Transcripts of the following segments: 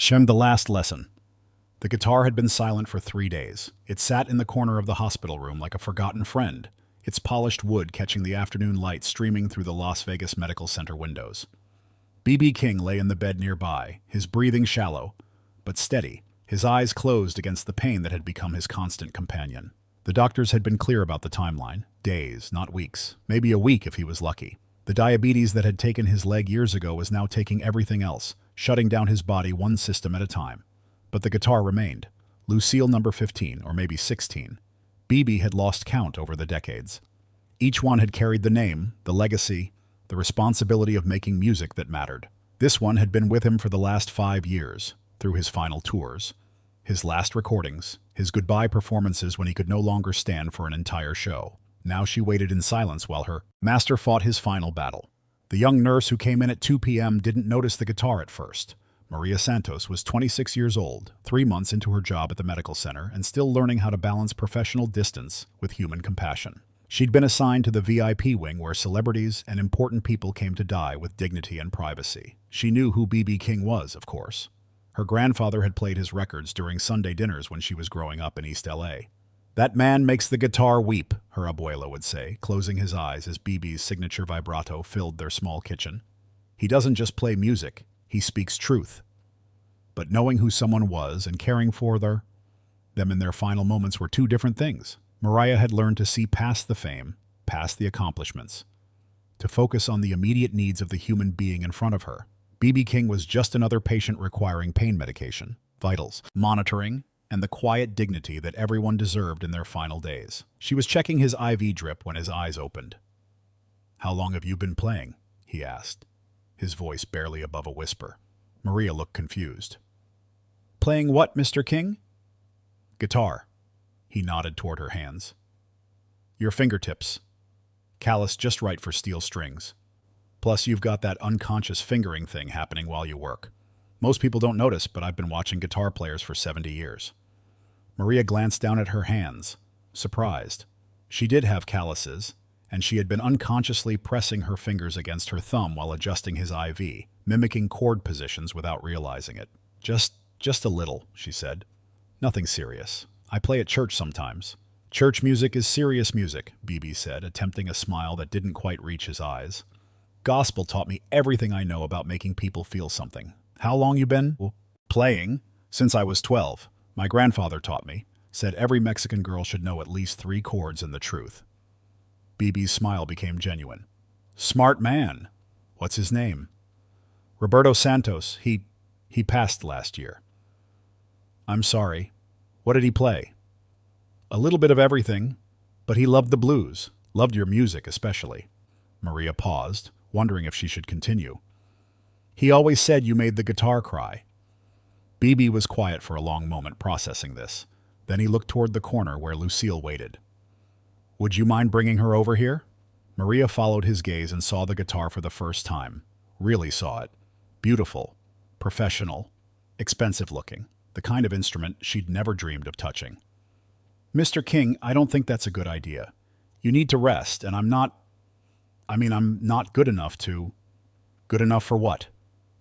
The last lesson. The guitar had been silent for 3 days. It sat in the corner of the hospital room like a forgotten friend, its polished wood catching the afternoon light streaming through the Las Vegas Medical Center windows. B.B. King lay in the bed nearby, his breathing shallow, but steady, his eyes closed against the pain that had become his constant companion. The doctors had been clear about the timeline. Days, not weeks. Maybe a week if he was lucky. The diabetes that had taken his leg years ago was now taking everything else, shutting down his body one system at a time. But the guitar remained. Lucille number 15, or maybe 16. B.B. had lost count over the decades. Each one had carried the name, the legacy, the responsibility of making music that mattered. This one had been with him for the last 5 years, through his final tours, his last recordings, his goodbye performances when he could no longer stand for an entire show. Now she waited in silence while her master fought his final battle. The young nurse who came in at 2 p.m. didn't notice the guitar at first. Maria Santos was 26 years old, 3 months into her job at the medical center, and still learning how to balance professional distance with human compassion. She'd been assigned to the VIP wing where celebrities and important people came to die with dignity and privacy. She knew who B.B. King was, of course. Her grandfather had played his records during Sunday dinners when she was growing up in East L.A. "That man makes the guitar weep," her abuela would say, closing his eyes as B.B.'s signature vibrato filled their small kitchen. "He doesn't just play music, he speaks truth." But knowing who someone was and caring for them in their final moments were two different things. Mariah had learned to see past the fame, past the accomplishments, to focus on the immediate needs of the human being in front of her. B.B. King was just another patient requiring pain medication, vitals, monitoring, and the quiet dignity that everyone deserved in their final days. She was checking his IV drip when his eyes opened. "How long have you been playing?" he asked, his voice barely above a whisper. Maria looked confused. "Playing what, Mr. King?" "Guitar." He nodded toward her hands. "Your fingertips. Callous just right for steel strings. Plus, you've got that unconscious fingering thing happening while you work. Most people don't notice, but I've been watching guitar players for 70 years. Maria glanced down at her hands, surprised. She did have calluses, and she had been unconsciously pressing her fingers against her thumb while adjusting his IV, mimicking chord positions without realizing it. Just a little," she said. "Nothing serious. I play at church sometimes." "Church music is serious music," B.B. said, attempting a smile that didn't quite reach his eyes. "Gospel taught me everything I know about making people feel something." "How long you been?" "Playing? Since I was 12. My grandfather taught me. Said every Mexican girl should know at least 3 chords and the truth." B.B.'s smile became genuine. "Smart man. What's his name?" "Roberto Santos. He passed last year." "I'm sorry. What did he play?" "A little bit of everything, but he loved the blues. Loved your music especially." Maria paused, wondering if she should continue. "He always said you made the guitar cry." B.B. was quiet for a long moment, processing this. Then he looked toward the corner where Lucille waited. "Would you mind bringing her over here?" Maria followed his gaze and saw the guitar for the first time. Really saw it. Beautiful, professional, expensive looking. The kind of instrument she'd never dreamed of touching. "Mr. King, I don't think that's a good idea. You need to rest, and I'm not good enough to..." "Good enough for what?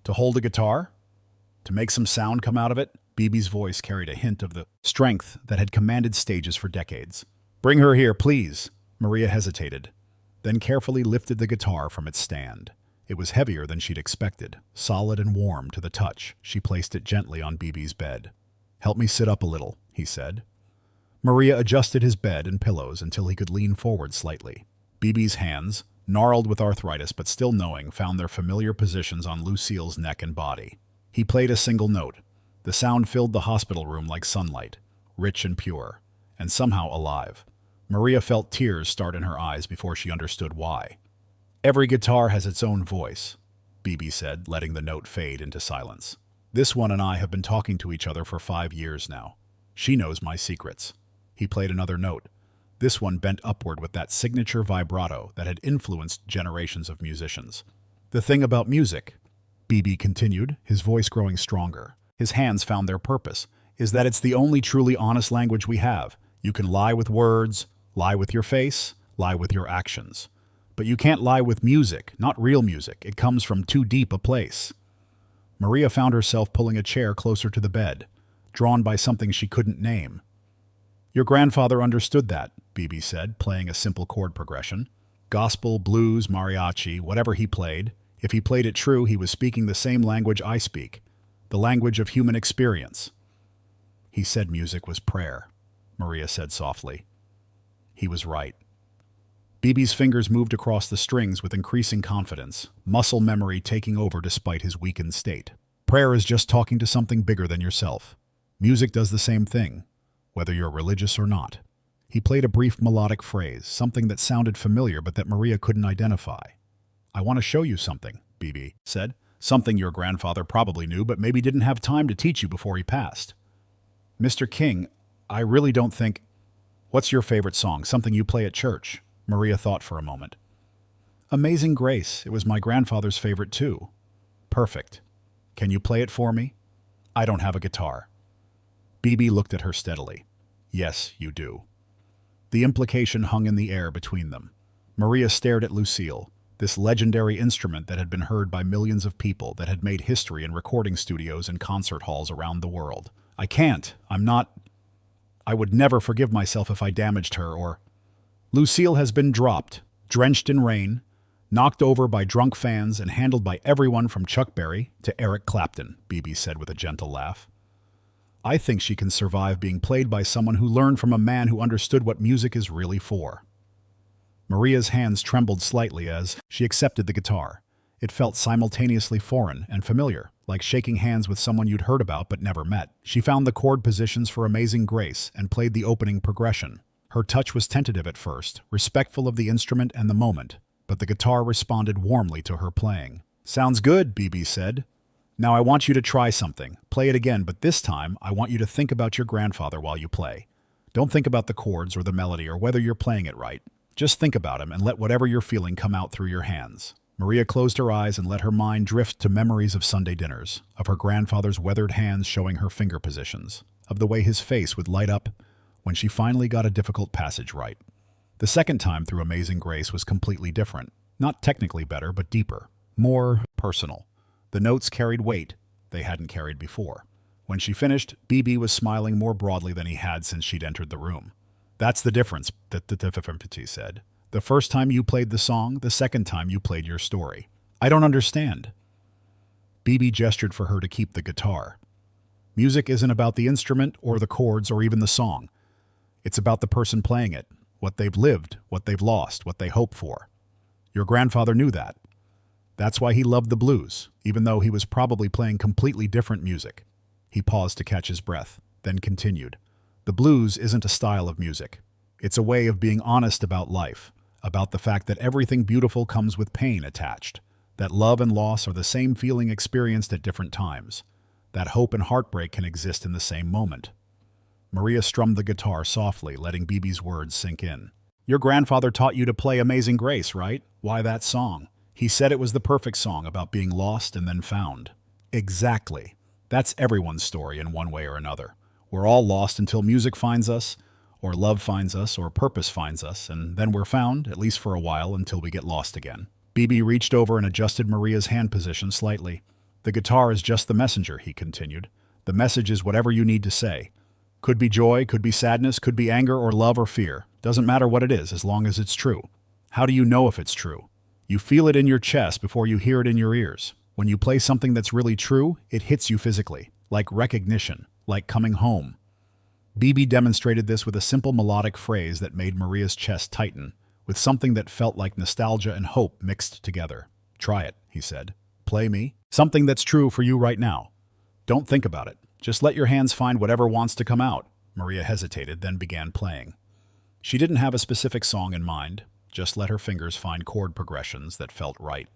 To hold a guitar? To make some sound come out of it?" B.B.'s voice carried a hint of the strength that had commanded stages for decades. "Bring her here, please." Maria hesitated, then carefully lifted the guitar from its stand. It was heavier than she'd expected, solid and warm to the touch. She placed it gently on B.B.'s bed. "Help me sit up a little," he said. Maria adjusted his bed and pillows until he could lean forward slightly. B.B.'s hands, gnarled with arthritis but still knowing, found their familiar positions on Lucille's neck and body. He played a single note. The sound filled the hospital room like sunlight, rich and pure, and somehow alive. Maria felt tears start in her eyes before she understood why. "Every guitar has its own voice," B.B. said, letting the note fade into silence. "This one and I have been talking to each other for 5 years now. She knows my secrets." He played another note. This one bent upward with that signature vibrato that had influenced generations of musicians. "The thing about music," B.B. continued, his voice growing stronger, his hands found their purpose, "is that it's the only truly honest language we have. You can lie with words, lie with your face, lie with your actions. But you can't lie with music, not real music. It comes from too deep a place." Maria found herself pulling a chair closer to the bed, drawn by something she couldn't name. Your grandfather understood that, Bibi said, playing a simple chord progression. Gospel, blues, mariachi, whatever he played. If he played it true, he was speaking the same language I speak, the language of human experience. He said music was prayer, Maria said softly. He was right. Bibi's fingers moved across the strings with increasing confidence, muscle memory taking over despite his weakened state. Prayer is just talking to something bigger than yourself. Music does the same thing, whether you're religious or not. He played a brief melodic phrase, something that sounded familiar but that Maria couldn't identify. I want to show you something, Bibi said. Something your grandfather probably knew but maybe didn't have time to teach you before he passed. Mr. King, I really don't think... What's your favorite song, something you play at church? Maria thought for a moment. Amazing Grace. It was my grandfather's favorite too. Perfect. Can you play it for me? I don't have a guitar. Bibi looked at her steadily. Yes, you do. The implication hung in the air between them. Maria stared at Lucille, this legendary instrument that had been heard by millions of people, that had made history in recording studios and concert halls around the world. I can't. I would never forgive myself if I damaged her or... Lucille has been dropped, drenched in rain, knocked over by drunk fans and handled by everyone from Chuck Berry to Eric Clapton, Bibi said with a gentle laugh. I think she can survive being played by someone who learned from a man who understood what music is really for. Maria's hands trembled slightly as she accepted the guitar. It felt simultaneously foreign and familiar, like shaking hands with someone you'd heard about but never met. She found the chord positions for Amazing Grace and played the opening progression. Her touch was tentative at first, respectful of the instrument and the moment, but the guitar responded warmly to her playing. Sounds good, Bibi said. Now I want you to try something. Play it again, but this time I want you to think about your grandfather while you play. Don't think about the chords or the melody or whether you're playing it right. Just think about him and let whatever you're feeling come out through your hands. Maria closed her eyes and let her mind drift to memories of Sunday dinners, of her grandfather's weathered hands showing her finger positions, of the way his face would light up when she finally got a difficult passage right. The second time through Amazing Grace was completely different. Not technically better, but deeper. More personal. The notes carried weight they hadn't carried before. When she finished, Bibi was smiling more broadly than he had since she'd entered the room. That's the difference, he said. The first time you played the song, the second time you played your story. I don't understand. Bibi gestured for her to keep the guitar. Music isn't about the instrument or the chords or even the song. It's about the person playing it, what they've lived, what they've lost, what they hope for. Your grandfather knew that. That's why he loved the blues, even though he was probably playing completely different music. He paused to catch his breath, then continued. The blues isn't a style of music. It's a way of being honest about life, about the fact that everything beautiful comes with pain attached, that love and loss are the same feeling experienced at different times, that hope and heartbreak can exist in the same moment. Maria strummed the guitar softly, letting Bibi's words sink in. Your grandfather taught you to play Amazing Grace, right? Why that song? He said it was the perfect song about being lost and then found. Exactly. That's everyone's story in one way or another. We're all lost until music finds us, or love finds us, or purpose finds us, and then we're found, at least for a while, until we get lost again. Bibi reached over and adjusted Maria's hand position slightly. The guitar is just the messenger, he continued. The message is whatever you need to say. Could be joy, could be sadness, could be anger or love or fear. Doesn't matter what it is, as long as it's true. How do you know if it's true? You feel it in your chest before you hear it in your ears. When you play something that's really true, it hits you physically, like recognition, like coming home. Bibi demonstrated this with a simple melodic phrase that made Maria's chest tighten, with something that felt like nostalgia and hope mixed together. Try it, he said. Play me. Something that's true for you right now. Don't think about it. Just let your hands find whatever wants to come out. Maria hesitated, then began playing. She didn't have a specific song in mind, just let her fingers find chord progressions that felt right.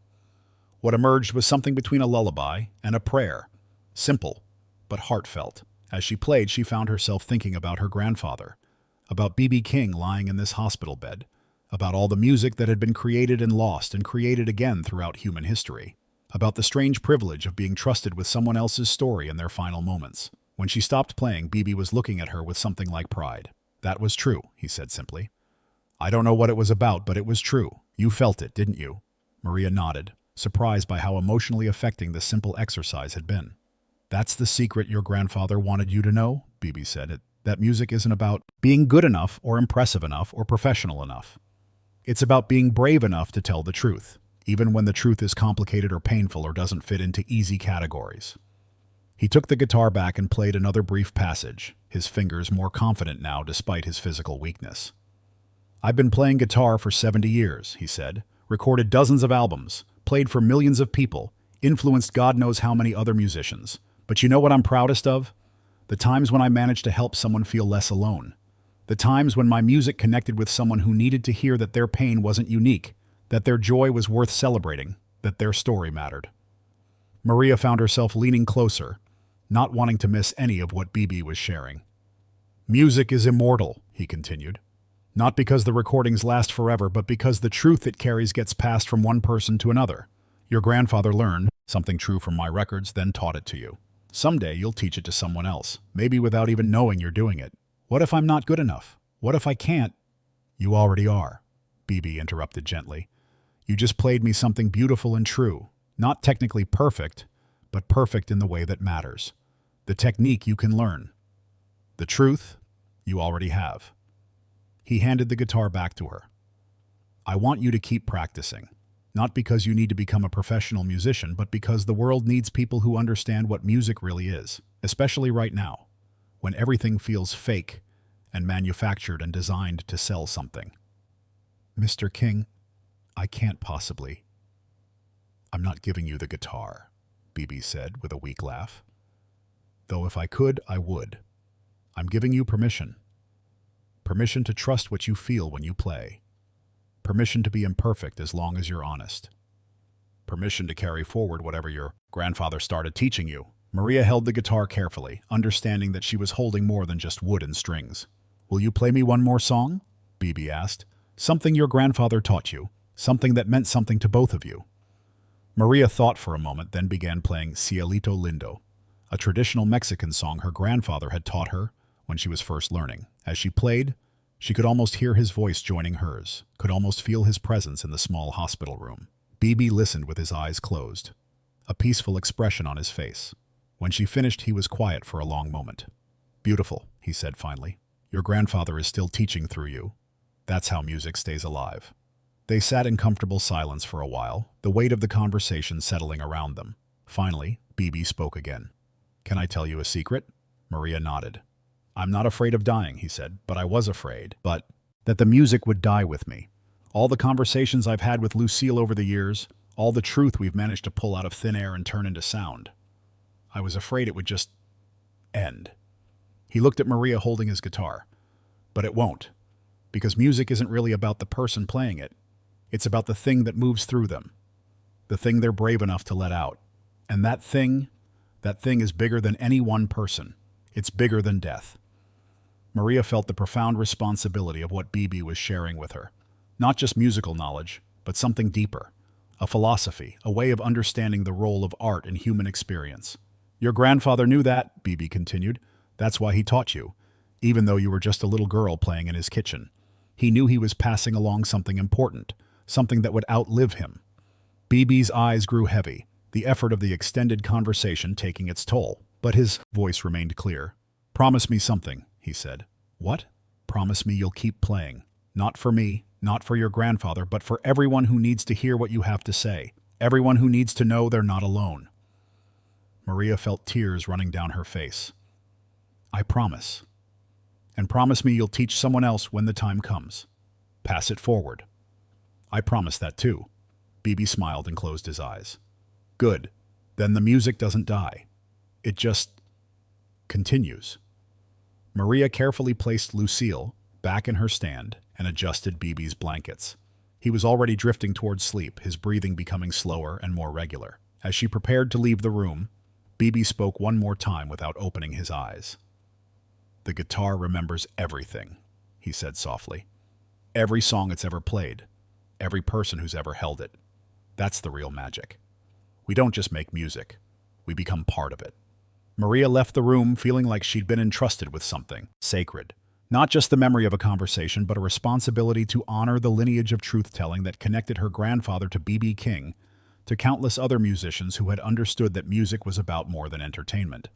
What emerged was something between a lullaby and a prayer. Simple, but heartfelt. As she played, she found herself thinking about her grandfather, about B.B. King lying in this hospital bed, about all the music that had been created and lost and created again throughout human history, about the strange privilege of being trusted with someone else's story in their final moments. When she stopped playing, B.B. was looking at her with something like pride. That was true, he said simply. I don't know what it was about, but it was true. You felt it, didn't you? Maria nodded, surprised by how emotionally affecting the simple exercise had been. "That's the secret your grandfather wanted you to know," Bibi said. "That music isn't about being good enough or impressive enough or professional enough. It's about being brave enough to tell the truth, even when the truth is complicated or painful or doesn't fit into easy categories." He took the guitar back and played another brief passage, his fingers more confident now despite his physical weakness. "I've been playing guitar for 70 years, he said, recorded dozens of albums, played for millions of people, influenced God knows how many other musicians. But you know what I'm proudest of? The times when I managed to help someone feel less alone. The times when my music connected with someone who needed to hear that their pain wasn't unique, that their joy was worth celebrating, that their story mattered." Maria found herself leaning closer, not wanting to miss any of what Bibi was sharing. "Music is immortal," he continued. "Not because the recordings last forever, but because the truth it carries gets passed from one person to another. Your grandfather learned something true from my records, then taught it to you. Someday you'll teach it to someone else, maybe without even knowing you're doing it. What if I'm not good enough? What if I can't?" "You already are," Bibi interrupted gently. "You just played me something beautiful and true. Not technically perfect, but perfect in the way that matters. The technique you can learn. The truth you already have." He handed the guitar back to her. "I want you to keep practicing. Not because you need to become a professional musician, but because the world needs people who understand what music really is, especially right now, when everything feels fake and manufactured and designed to sell something." "Mr. King, I can't possibly." "I'm not giving you the guitar," Bibi said with a weak laugh. "Though if I could, I would. I'm giving you permission. Permission to trust what you feel when you play. Permission to be imperfect as long as you're honest. Permission to carry forward whatever your grandfather started teaching you." Maria held the guitar carefully, understanding that she was holding more than just wood and strings. "Will you play me one more song?" Bibi asked. "Something your grandfather taught you, something that meant something to both of you." Maria thought for a moment, then began playing Cielito Lindo, a traditional Mexican song her grandfather had taught her when she was first learning. As she played, she could almost hear his voice joining hers, could almost feel his presence in the small hospital room. Bibi listened with his eyes closed, a peaceful expression on his face. When she finished, he was quiet for a long moment. "Beautiful," he said finally. "Your grandfather is still teaching through you. That's how music stays alive." They sat in comfortable silence for a while, the weight of the conversation settling around them. Finally, Bibi spoke again. "Can I tell you a secret?" Maria nodded. "I'm not afraid of dying," he said, "but I was afraid. But that the music would die with me. All the conversations I've had with Lucille over the years, all the truth we've managed to pull out of thin air and turn into sound. I was afraid it would just end." He looked at Maria holding his guitar. "But it won't. Because music isn't really about the person playing it. It's about the thing that moves through them. The thing they're brave enough to let out. And that thing is bigger than any one person. It's bigger than death." Maria felt the profound responsibility of what Bibi was sharing with her. Not just musical knowledge, but something deeper. A philosophy, a way of understanding the role of art in human experience. "Your grandfather knew that," Bibi continued. "That's why he taught you, even though you were just a little girl playing in his kitchen. He knew he was passing along something important, something that would outlive him." Bibi's eyes grew heavy, the effort of the extended conversation taking its toll. But his voice remained clear. "Promise me something," he said. "What?" "Promise me you'll keep playing. Not for me, not for your grandfather, but for everyone who needs to hear what you have to say. Everyone who needs to know they're not alone." Maria felt tears running down her face. "I promise. And promise me you'll teach someone else when the time comes. Pass it forward." "I promise that too." Bibi smiled and closed his eyes. "Good. Then the music doesn't die. It just continues." Maria carefully placed Lucille back in her stand and adjusted Bibi's blankets. He was already drifting towards sleep, his breathing becoming slower and more regular. As she prepared to leave the room, Bibi spoke one more time without opening his eyes. "The guitar remembers everything," he said softly. "Every song it's ever played. Every person who's ever held it. That's the real magic. We don't just make music. We become part of it." Maria left the room feeling like she'd been entrusted with something sacred. Not just the memory of a conversation, but a responsibility to honor the lineage of truth-telling that connected her grandfather to B.B. King, to countless other musicians who had understood that music was about more than entertainment.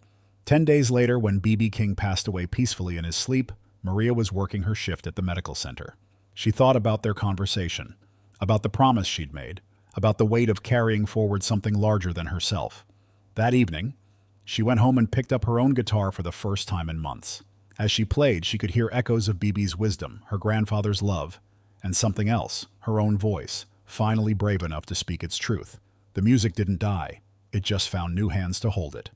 10 days later, when B.B. King passed away peacefully in his sleep, Maria was working her shift at the medical center. She thought about their conversation, about the promise she'd made, about the weight of carrying forward something larger than herself. That evening, she went home and picked up her own guitar for the first time in months. As she played, she could hear echoes of BB's wisdom, her grandfather's love, and something else, her own voice, finally brave enough to speak its truth. The music didn't die. It just found new hands to hold it.